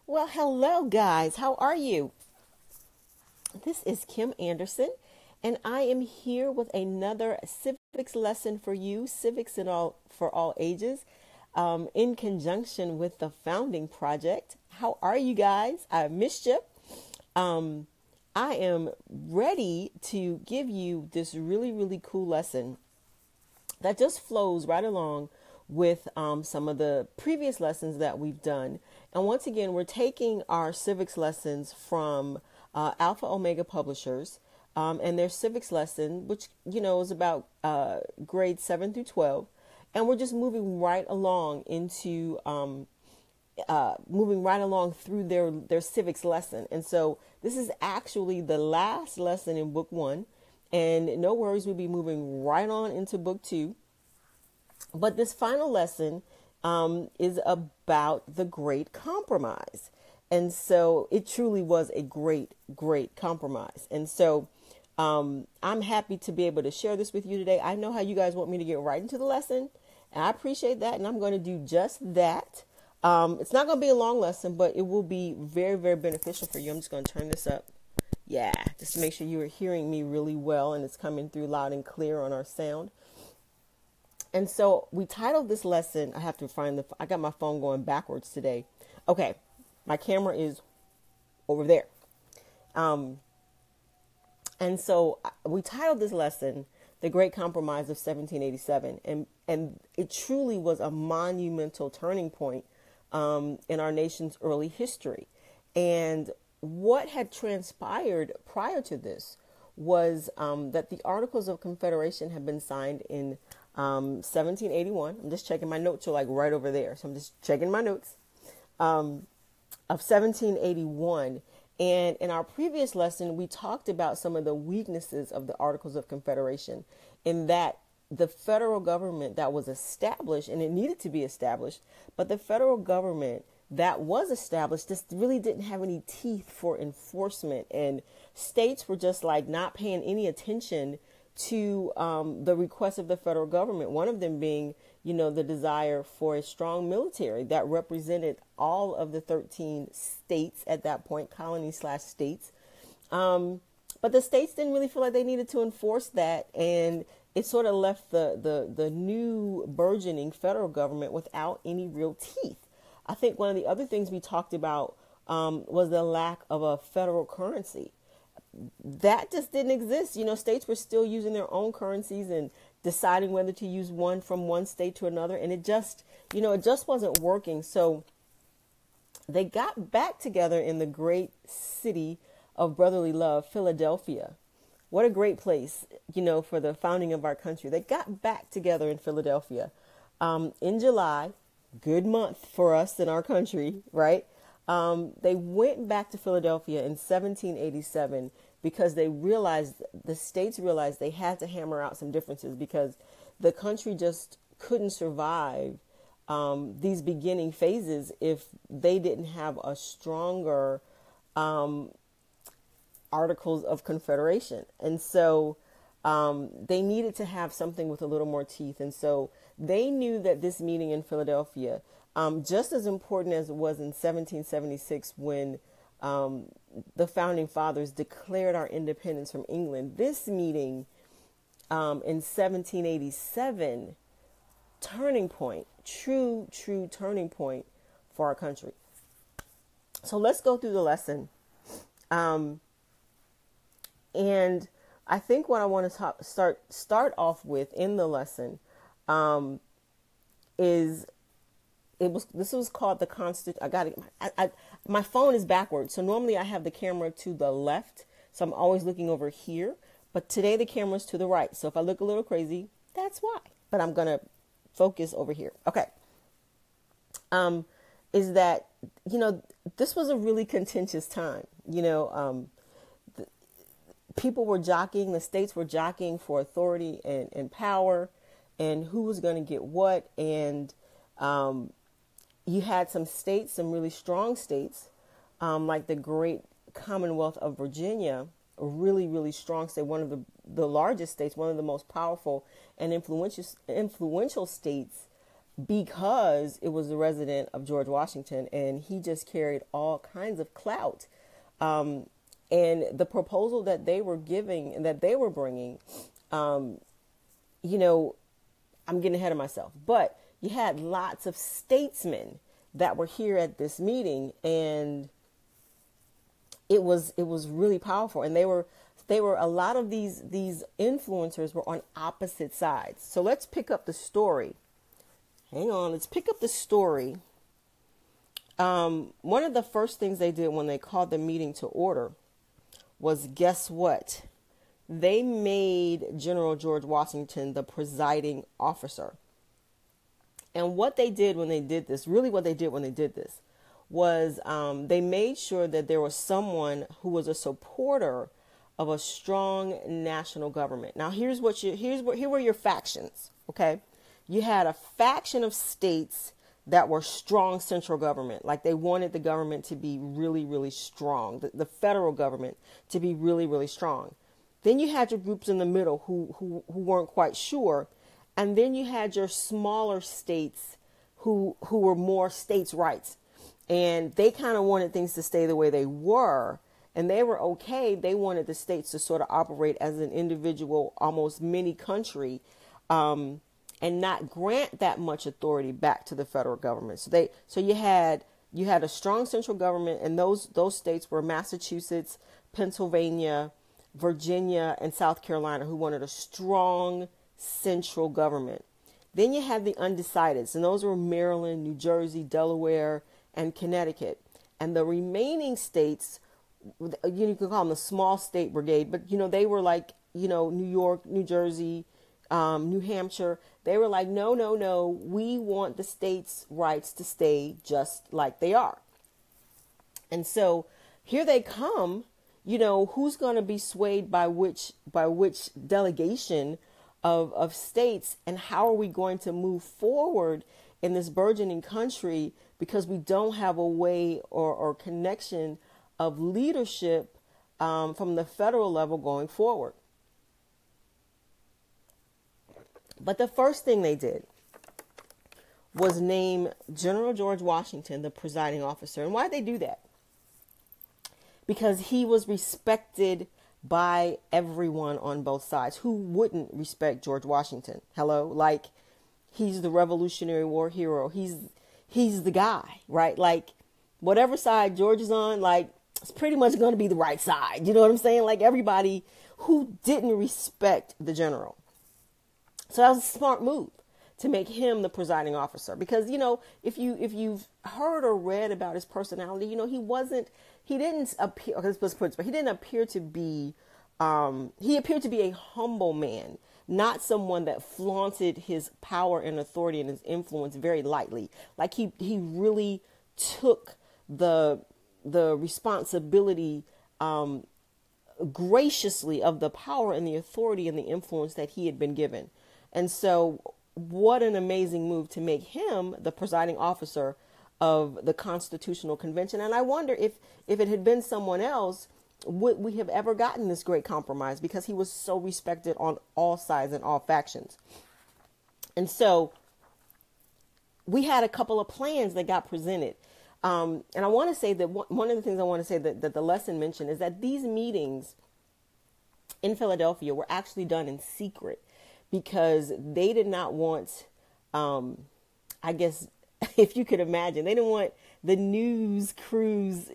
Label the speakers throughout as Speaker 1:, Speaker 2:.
Speaker 1: Well, hello, guys. How are you? This is Kim Anderson, and I am here with another civics lesson for you, civics and all for all ages, in conjunction with the Founding Project. How are you guys? I missed you. Um, I am ready to give you this really, really cool lesson that just flows right along with some of the previous lessons that we've done. And once again, we're taking our civics lessons from Alpha Omega Publishers and their civics lesson, which, is about grades 7 through 12. And we're just moving right along through their civics lesson. And so this is actually the last lesson in book 1. And no worries, we'll be moving right on into book 2. But this final lesson is about the Great Compromise. And so it truly was a great, great compromise. And so I'm happy to be able to share this with you today. I know how you guys want me to get right into the lesson, and I appreciate that. And I'm going to do just that. It's not going to be a long lesson, but it will be very, very beneficial for you. I'm just going to turn this up. Yeah, just to make sure you are hearing me really well and it's coming through loud and clear on our sound. And so we titled this lesson, I got my phone going backwards today. Okay, my camera is over there. And so we titled this lesson, The Great Compromise of 1787. And it truly was a monumental turning point in our nation's early history. And what had transpired prior to this was that the Articles of Confederation had been signed in 1781. I'm just checking my notes are like right over there. So I'm just checking my notes of 1781. And in our previous lesson, we talked about some of the weaknesses of the Articles of Confederation in that the federal government that was established, and it needed to be established, but the federal government that was established just really didn't have any teeth for enforcement, and states were just like not paying any attention to the requests of the federal government. One of them being, the desire for a strong military that represented all of the 13 states at that point, colonies/states. But the states didn't really feel like they needed to enforce that, and it sort of left the new burgeoning federal government without any real teeth. I think one of the other things we talked about was the lack of a federal currency. That just didn't exist. States were still using their own currencies and deciding whether to use one from one state to another. And it just wasn't working. So they got back together in the great city of brotherly love, Philadelphia. What a great place, for the founding of our country. They got back together in Philadelphia in July. Good month for us in our country, right? They went back to Philadelphia in 1787 because the states realized they had to hammer out some differences because the country just couldn't survive these beginning phases if they didn't have a stronger Articles of Confederation. And so they needed to have something with a little more teeth. And so they knew that this meeting in Philadelphia, just as important as it was in 1776 when the Founding Fathers declared our independence from England, this meeting in 1787, turning point, true turning point for our country. So let's go through the lesson. And I think what I want to start off with in the lesson is this was called the Constitution. My phone is backwards, so normally I have the camera to the left, so I'm always looking over here. But today the camera's to the right, so if I look a little crazy, that's why. But I'm gonna focus over here. Okay. Is that this was a really contentious time. People were jockeying, the states were jockeying for authority and power and who was going to get what. And you had some states, some really strong states, like the great Commonwealth of Virginia, a really, really strong state, one of the largest states, one of the most powerful and influential states because it was the resident of George Washington, and he just carried all kinds of clout. And the proposal that they were giving and that they were bringing, you know, I'm getting ahead of myself, but you had lots of statesmen that were here at this meeting, and it was really powerful. And they were a lot of these influencers were on opposite sides. So let's pick up the story. Hang on, let's pick up the story. One of the first things they did when they called the meeting to order was, guess what? They made General George Washington the presiding officer. And what they did when they did this, was they made sure that there was someone who was a supporter of a strong national government. Now, here were your factions, okay? You had a faction of states that were strong central government, like they wanted the government to be really, really strong, the federal government to be really, really strong. Then you had your groups in the middle who weren't quite sure, and then you had your smaller states who were more states' rights, and they kind of wanted things to stay the way they were, and they were okay. They wanted the states to sort of operate as an individual, almost mini country, and not grant that much authority back to the federal government. So you had a strong central government, and those states were Massachusetts, Pennsylvania, Virginia, and South Carolina, who wanted a strong central government. Then you had the undecideds, and those were Maryland, New Jersey, Delaware, and Connecticut. And the remaining states, you could call them the small state brigade, but they were like, New York, New Jersey, New Hampshire. They were like, no, we want the states' rights to stay just like they are. And so here they come, who's going to be swayed by which delegation of states, and how are we going to move forward in this burgeoning country, because we don't have a way or connection of leadership from the federal level going forward. But the first thing they did was name General George Washington the presiding officer. And why did they do that? Because he was respected by everyone on both sides. Who wouldn't respect George Washington? Hello? Like, he's the Revolutionary War hero. He's the guy, right? Like, whatever side George is on, like, it's pretty much going to be the right side. You know what I'm saying? Like, everybody who didn't respect the general. So that was a smart move to make him the presiding officer, because, if you've heard or read about his personality, he didn't appear to be a humble man, not someone that flaunted his power and authority and his influence very lightly. Like he really took the responsibility, graciously, of the power and the authority and the influence that he had been given. And so what an amazing move to make him the presiding officer of the Constitutional Convention. And I wonder if it had been someone else, would we have ever gotten this great compromise, because he was so respected on all sides and all factions. And so we had a couple of plans that got presented. And I want to say that one of the things I want to say that the lesson mentioned is that these meetings in Philadelphia were actually done in secret, because they did not want, I guess, if you could imagine, they didn't want the news crews,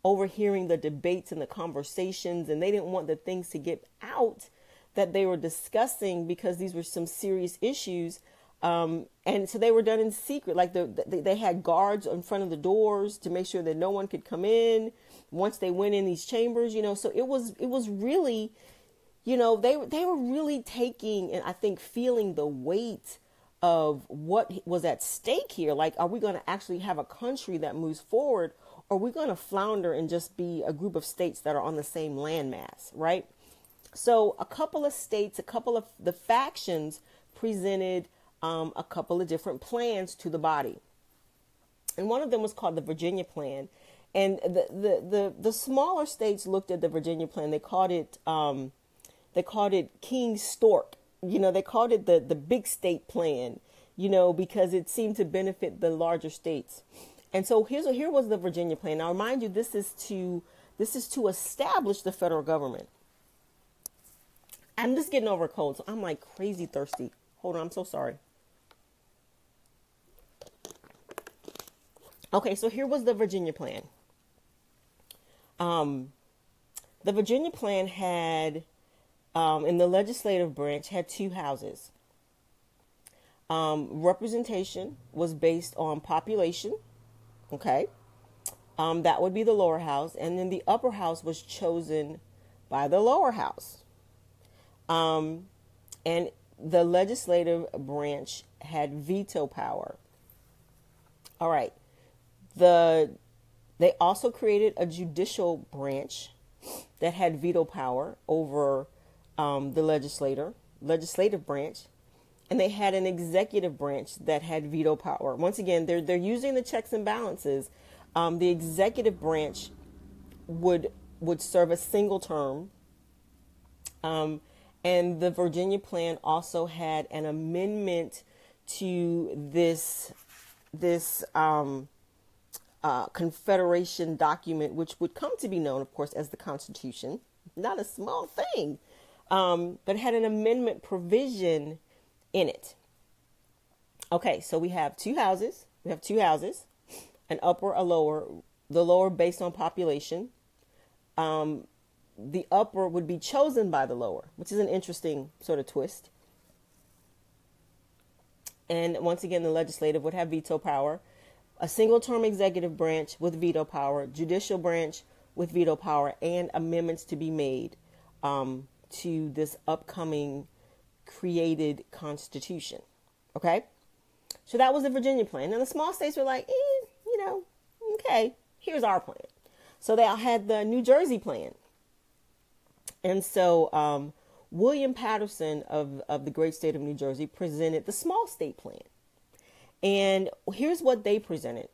Speaker 1: overhearing the debates and the conversations, and they didn't want the things to get out that they were discussing, because these were some serious issues. And so they were done in secret. Like they had guards in front of the doors to make sure that no one could come in once they went in these chambers, so it was really, they were really taking, and I think feeling the weight of what was at stake here. Like, are we going to actually have a country that moves forward, or are we going to flounder and just be a group of states that are on the same landmass, right? So a couple of states, a couple of the factions presented a couple of different plans to the body. And one of them was called the Virginia Plan. And the smaller states looked at the Virginia Plan. They called it King Stork. They called it the big state plan. because it seemed to benefit the larger states. And so here was the Virginia plan. Now, remind you, this is to establish the federal government. I'm just getting over a cold, so I'm like crazy thirsty. Hold on, I'm so sorry. Okay, so here was the Virginia plan. The Virginia plan had, in the legislative branch, had two houses. Representation was based on population. Okay. That would be the lower house. And then the upper house was chosen by the lower house. And the legislative branch had veto power. All right. They also created a judicial branch that had veto power over the legislative branch. And they had an executive branch that had veto power. Once again, they're using the checks and balances. The executive branch would serve a single term. And the Virginia plan also had an amendment to this Confederation document, which would come to be known, of course, as the Constitution. Not a small thing, but it had an amendment provision in it. Okay, so we have two houses. An upper, a lower. The lower based on population. The upper would be chosen by the lower, which is an interesting sort of twist. And once again, the legislative would have veto power. A single-term executive branch with veto power, judicial branch with veto power, and amendments to be made to this upcoming created Constitution. Okay? So that was the Virginia plan. And the small states were like, okay, here's our plan. So they all had the New Jersey plan. And so William Patterson of the great state of New Jersey presented the small state plan. And here's what they presented.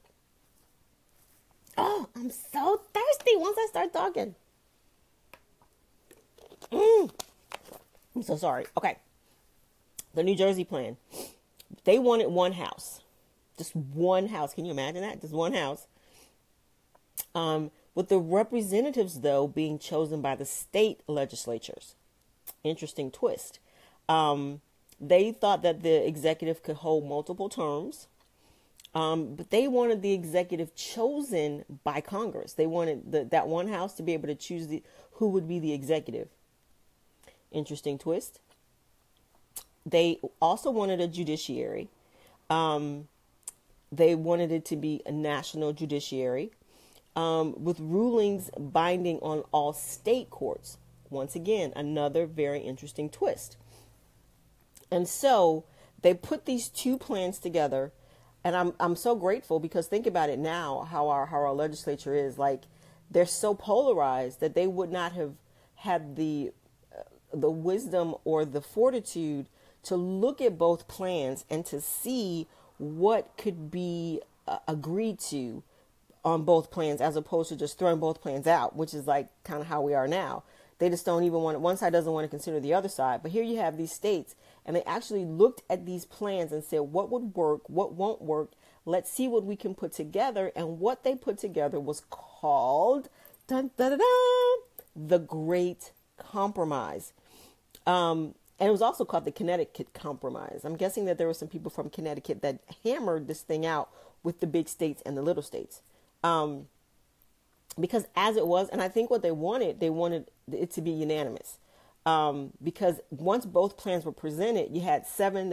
Speaker 1: Oh, I'm so thirsty once I start talking. I'm so sorry. Okay. The New Jersey plan. They wanted one house. Just one house. Can you imagine that? Just one house. With the representatives, though, being chosen by the state legislatures. Interesting twist. They thought that the executive could hold multiple terms, but they wanted the executive chosen by Congress. They wanted that one house to be able to choose who would be the executive. Interesting twist. They also wanted a judiciary. They wanted it to be a national judiciary with rulings binding on all state courts. Once again, another very interesting twist. And so they put these two plans together, and I'm so grateful because think about it now, how our legislature is like, they're so polarized that they would not have had the wisdom or the fortitude to look at both plans and to see what could be agreed to on both plans, as opposed to just throwing both plans out, which is like kind of how we are now. They just don't even want, one side doesn't want to consider the other side. But here you have these states, and they actually looked at these plans and said, what would work, what won't work? Let's see what we can put together. And what they put together was called, dun, dun, dun, dun, the Great Compromise. And it was also called the Connecticut Compromise. I'm guessing that there were some people from Connecticut that hammered this thing out with the big states and the little states. Because as it was, and I think what they wanted it to be unanimous. Because once both plans were presented, you had seven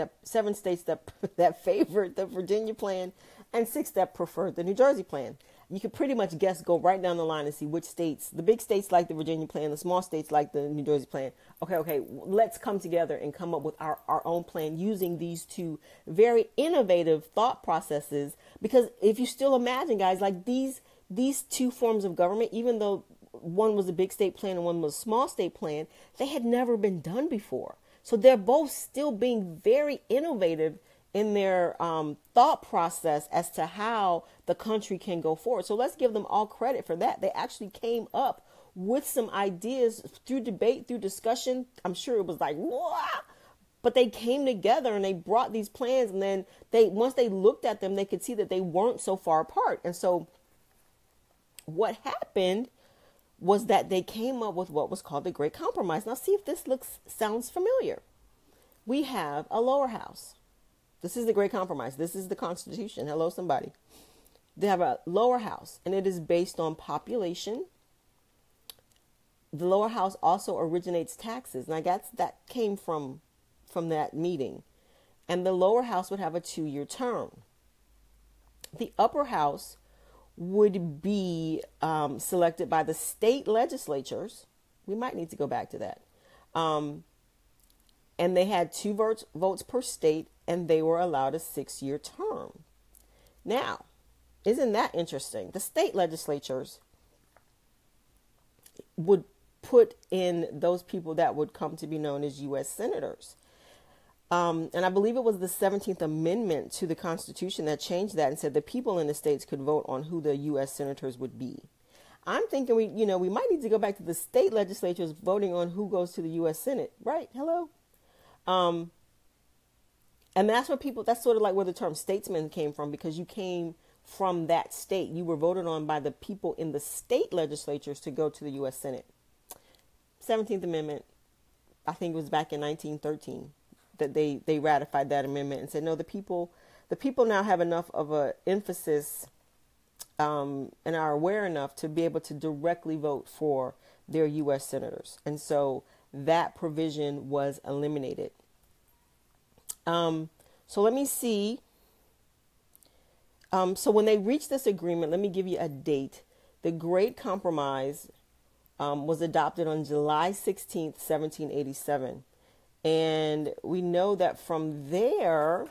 Speaker 1: states that favored the Virginia plan and 6 that preferred the New Jersey plan. You could pretty much go right down the line and see which states, the big states like the Virginia plan, the small states like the New Jersey plan. Okay, let's come together and come up with our own plan using these two very innovative thought processes. Because if you still imagine, guys, like these two forms of government, even though one was a big state plan and one was a small state plan, they had never been done before. So they're both still being very innovative in their thought process as to how the country can go forward. So let's give them all credit for that. They actually came up with some ideas through debate, through discussion. I'm sure it was like, wow, But they came together and they brought these plans, and then once they looked at them, they could see that they weren't so far apart. And so what happened was that they came up with what was called the Great Compromise. Now see if this sounds familiar. We have a lower house. This is the Great Compromise. This is the Constitution. Hello, somebody. They have a lower house, and it is based on population. The lower house also originates taxes. And I guess that came from that meeting. And the lower house would have a 2-year term. The upper house would be selected by the state legislatures. We might need to go back to that. And they had 2 votes per state, and they were allowed a 6-year term. Now, isn't that interesting? The state legislatures would put in those people that would come to be known as U.S. senators. And I believe it was the 17th Amendment to the Constitution that changed that and said the people in the states could vote on who the U.S. senators would be. I'm thinking we might need to go back to the state legislatures voting on who goes to the U.S. Senate, right? Hello? And that's sort of like where the term statesman came from, because you came from that state. You were voted on by the people in the state legislatures to go to the U.S. Senate. 17th Amendment, I think it was back in 1913 that they ratified that amendment and said, no, the people now have enough of a emphasis and are aware enough to be able to directly vote for their U.S. senators. And so that provision was eliminated. So let me see. So when they reached this agreement, let me give you a date. The Great Compromise was adopted on July 16th, 1787. And we know that from there,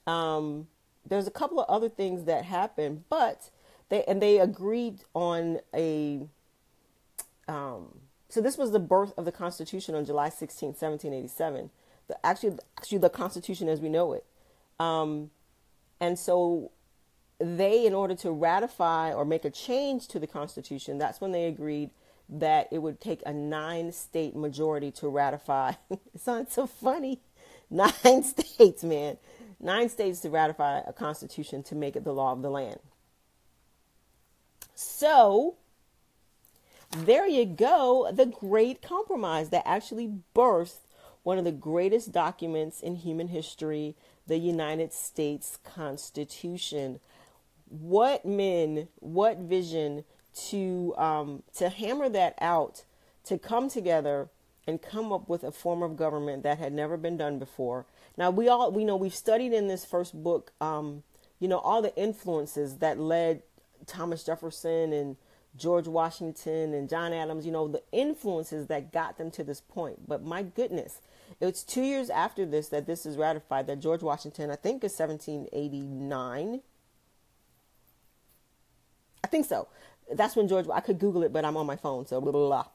Speaker 1: there's a couple of other things that happened, but they agreed on so this was the birth of the Constitution on July 16th, 1787. Actually the Constitution as we know it. And so in order to ratify or make a change to the Constitution, that's when they agreed that it would take a 9-state majority to ratify. It sounds so funny. 9 states, man. 9 states to ratify a constitution to make it the law of the land. So there you go. The Great Compromise that actually birthed one of the greatest documents in human history, the United States Constitution. What men, what vision to hammer that out, to come together and come up with a form of government that had never been done before. Now we know we've studied in this first book, all the influences that led Thomas Jefferson and George Washington and John Adams, the influences that got them to this point. But my goodness, it's 2 years after this that this is ratified, that George Washington, I think is 1789. I think so. That's when I could Google it, but I'm on my phone, so blah, blah, blah.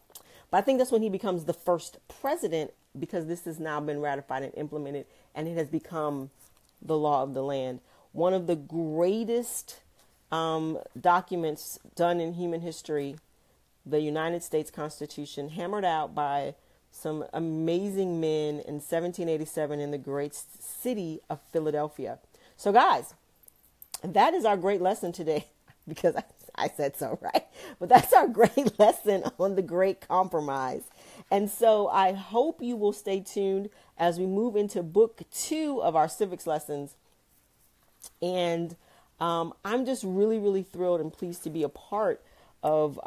Speaker 1: But I think that's when he becomes the first president, because this has now been ratified and implemented, and it has become the law of the land. One of the greatest documents done in human history, the United States Constitution, hammered out by some amazing men in 1787 in the great city of Philadelphia. So guys, that is our great lesson today, because I said so, right? But that's our great lesson on the Great Compromise. And so I hope you will stay tuned as we move into book 2 of our civics lessons. And I'm just really, really thrilled and pleased to be a part of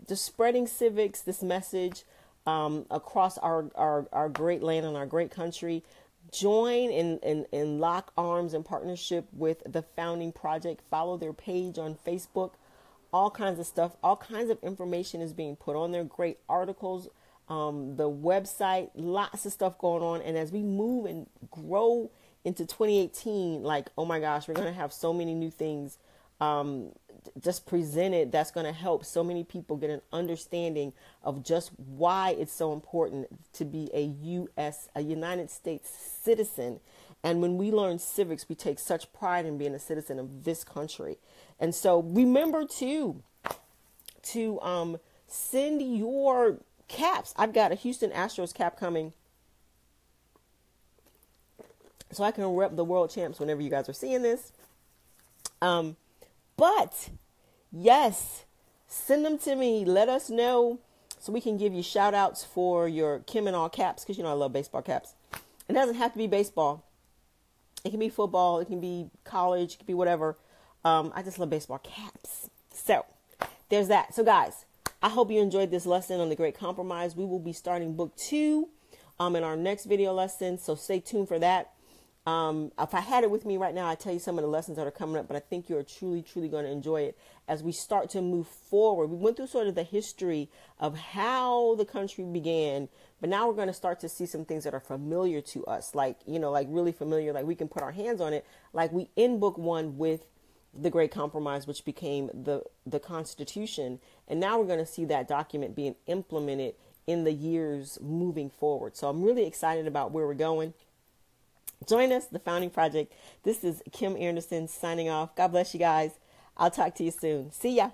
Speaker 1: just spreading civics, this message across our great land and our great country. Join and lock arms in partnership with the Founding Project. Follow their page on Facebook. All kinds of stuff, all kinds of information is being put on there. Great articles, the website, lots of stuff going on. And as we move and grow into 2018, like, oh my gosh, we're going to have so many new things just presented that's going to help so many people get an understanding of just why it's so important to be a United States citizen. And when we learn civics, we take such pride in being a citizen of this country. And so remember to send your caps. I've got a Houston Astros cap coming so I can rep the world champs whenever you guys are seeing this. But yes, send them to me. Let us know so we can give you shout outs for your Kim and all caps, because you know I love baseball caps. It doesn't have to be baseball. It can be football. It can be college. It can be whatever. I just love baseball caps. So there's that. So guys, I hope you enjoyed this lesson on the Great Compromise. We will be starting book 2 in our next video lesson. So stay tuned for that. If I had it with me right now, I'd tell you some of the lessons that are coming up, but I think you're truly, truly going to enjoy it as we start to move forward. We went through sort of the history of how the country began, but now we're going to start to see some things that are familiar to us, like, you know, like really familiar, like we can put our hands on it, like we end book 1 with the Great Compromise, which became the Constitution. And now we're going to see that document being implemented in the years moving forward. So I'm really excited about where we're going. Join us, the Founding Project. This is Kim Anderson signing off. God bless you guys. I'll talk to you soon. See ya.